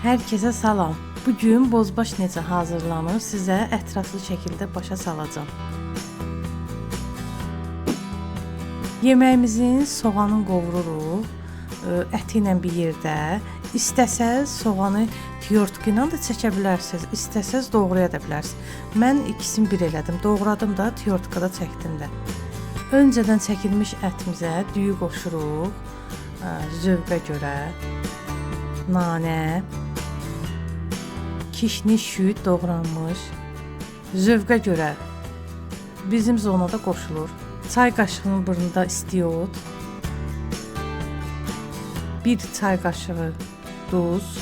Hər kəsə salam. Bu gün bozbaş necə hazırlanır sizə ətraflı şəkildə başa salacağam. Yeməyimizin soğanını qovururuq, əti ilə bir yerdə. İstəsəz soğanı tyortka ilə də çəkə bilərsiniz, istəsəz doğraya da bilərsiniz. Mən ikisini bir elədim, doğradım da, tyortkada çəkdim də. Öncədən çəkilmiş ətimizə düyü qoşuruq, zövqə görə, nanə, kişniş, şüd doğranmış, zövqə görə bizim zonada qoşulur. Çay qaşığının burnunda istiot, 1 çay qaşığı duz,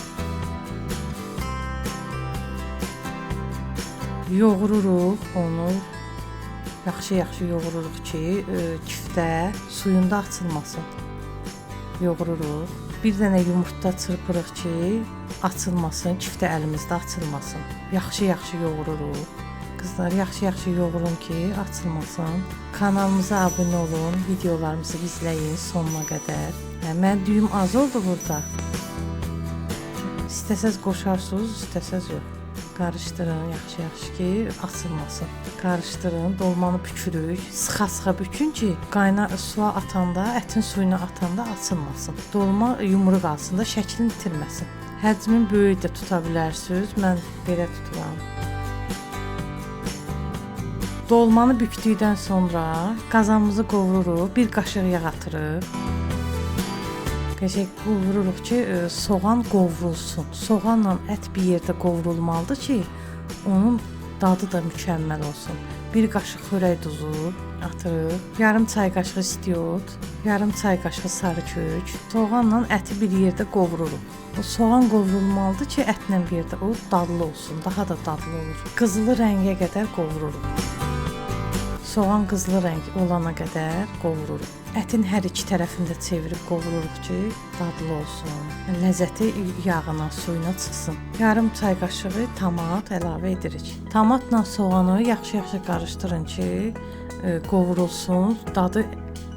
yoğururuq onu, yaxşı yoğururuq ki, küftə suyunda açılmasın. Yoğururuq. Bir dənə yumurta çırpırıq ki, açılmasın, küftə əlimizdə açılmasın. Yaxşı yoğururuq. Qızlar, yaxşı yoğurun ki, açılmasın. Kanalımıza abunə olun, videolarımızı izləyin sonuna qədər. Mən düyüm az oldu burada. İstəsəz qoşarsınız, istəsəz yox. Qarışdırın yaxşı ki, açılmasın. Qarışdırın, dolmanı bükürük, sıxa bükün ki, qaynar suya atanda, ətin suyuna atanda açılmasın. Dolma yumru qalsın da, şəklini itirməsin. Həcmin böyük də tuta bilərsiniz, mən belə tuturam. Dolmanı bükdükdən sonra qazanımızı qovururuq, 1 qaşıq yağ atırıq. Qəşəng qovururuq ki, soğan qovrulsun. Soğanla ət bir yerdə qovrulmalıdır ki, onun dadı da mükəmməl olsun. 1 qaşıq xörək duzu atırıq, yarım çay qaşığı istiot, yarım çay qaşığı sarı kök. Soğanla əti bir yerdə qovururuq. O soğan qovrulmalıdır ki, ətlə bir yerdə o dadlı olsun, daha da dadlı olur. Qızılı rəngə qədər qovururuq. Soğan qızılı rəng olana qədər qovururuq. Ətin hər iki tərəfində çevirib qovururuq ki, dadlı olsun. Ləzzəti yağına, suyuna çıxsın. Yarım çay qaşığı tomat əlavə edirik. Tomatla soğanı yaxşı qarışdırın ki, qovurulsun, dadı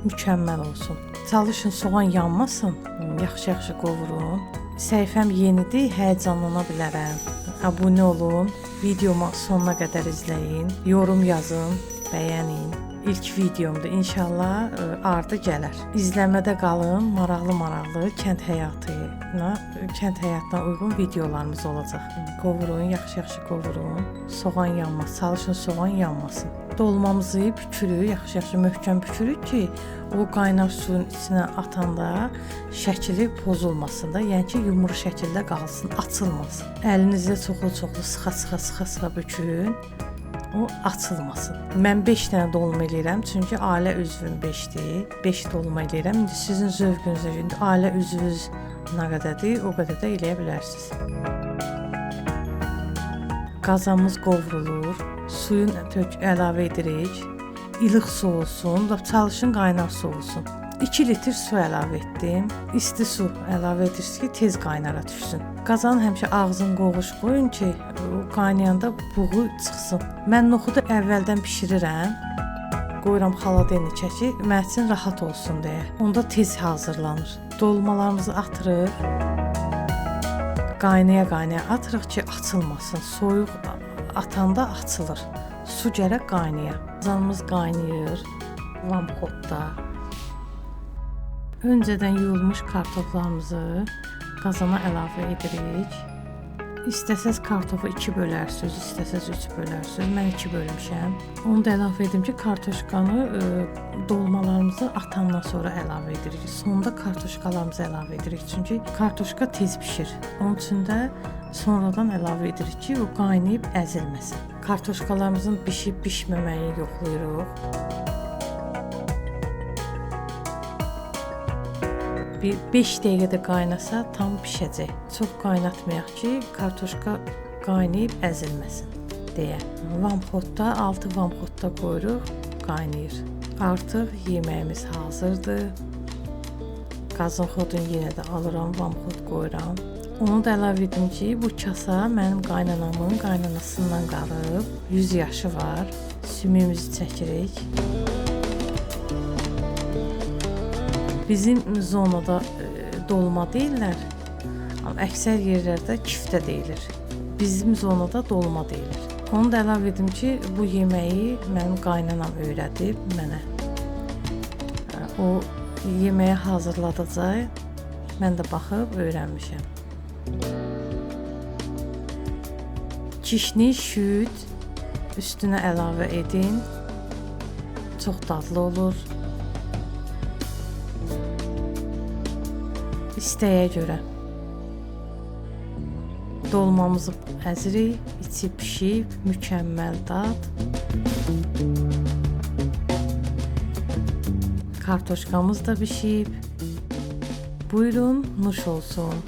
mükəmməl olsun. Çalışın soğan yanmasın, yaxşı qovurun. Səhifəm yenidir, həyəcanlana bilərəm. Abunə olun, videomu sonuna qədər izləyin, yorum yazın, bəyənin. İlk videomda inşallah ardı gələr. İzləmədə qalın, maraqlı kənd həyatına uyğun videolarımız olacaq. Qovurun, yaxşı qovurun. Soğan yanmasın, çalışın soğan yanmasın. Dolmamızı bükürük, yaxşı möhkəm bükürük ki, o qaynar suyun içinə atanda şəkli pozulmasın da, yəni ki, yumru şəkildə qalsın, açılmasın. Əlinizlə çoxlu sıxa bükün. O açılmasın. Mən 5 dənə dolma eləyirəm, çünki ailə üzvüm 5-dir. 5 dolma eləyirəm. İndi sizin zövqünüzə görə ailə üzvünüz nə qədərdir, o qədər də eləyə bilərsiniz. Qazanımız qovrulur, suyun əlavə edirik. İlıq su olsun, çalışın qaynar su olsun. 2 litr su əlavə etdim. İsti su əlavə edirsiniz ki, tez qaynara düşsün. Qazanın həmişə ağzını qoğuş qoyun ki, qaynayanda buğu çıxsın. Mən noxudu əvvəldən bişirirəm. Qoyuram xaladelnikə ki, mənim üçün rahat olsun deyə. Onda tez hazırlanır. Dolmalarımızı atırıq. Qaynaya atırıq ki, açılmasın. Soyuq atanda açılır. Su gərək qaynaya. Qazanımız qaynayır. Vamxotda. Öncədən yuyulmuş kartoflarımızı qazana əlavə edirik. İstəsəz kartofu 2 bölərsiniz, istəsəz 3 bölərsiniz. Mən 2 bölmüşəm. Onu da əlavə edim ki, kartoşkanı dolmalarımızı atandan sonra əlavə edirik. Sonda kartoşkalarımızı əlavə edirik. Çünki kartoşka tez pişir. Onun üçün də sonradan əlavə edirik ki, o qaynayıb əzilməsin. Kartoşkalarımızın bişib-bişməməyini yoxlayırıq. Bir 5 dəqiqədə qaynasa tam pişəcək. Çox qaynatmayaq ki, kartoşka qaynayıb əzilməsin deyə. Vamxotda, 6 vamxotda qoyuruq, qaynayır. Artıq yeməyimiz hazırdır. Qazınxodun yenə də alıram, vamxot qoyuram. Onu da əlavə edim ki, bu kasa mənim qaynanamın qaynanasından qalıb. 100 yaşı var. Sümüyümüzü çəkirik. Bizim zonada dolma deyirlər. Amma əksər yerlərdə kiftə deyilir. Bizim zonada dolma deyilir. Onu da əlavə edim ki, bu yeməyi mənim qaynanam öyrədib mənə. O yeməyi hazırladıqca mən də baxıb öyrənmişəm. Kişniş, süd üstünə əlavə edin. Çox dadlı olur. İstəyə görə. Dolmamızı əzirik, içi pişib, mükəmməl dad. Kartoşkamız da pişib. Buyurun, nuş olsun.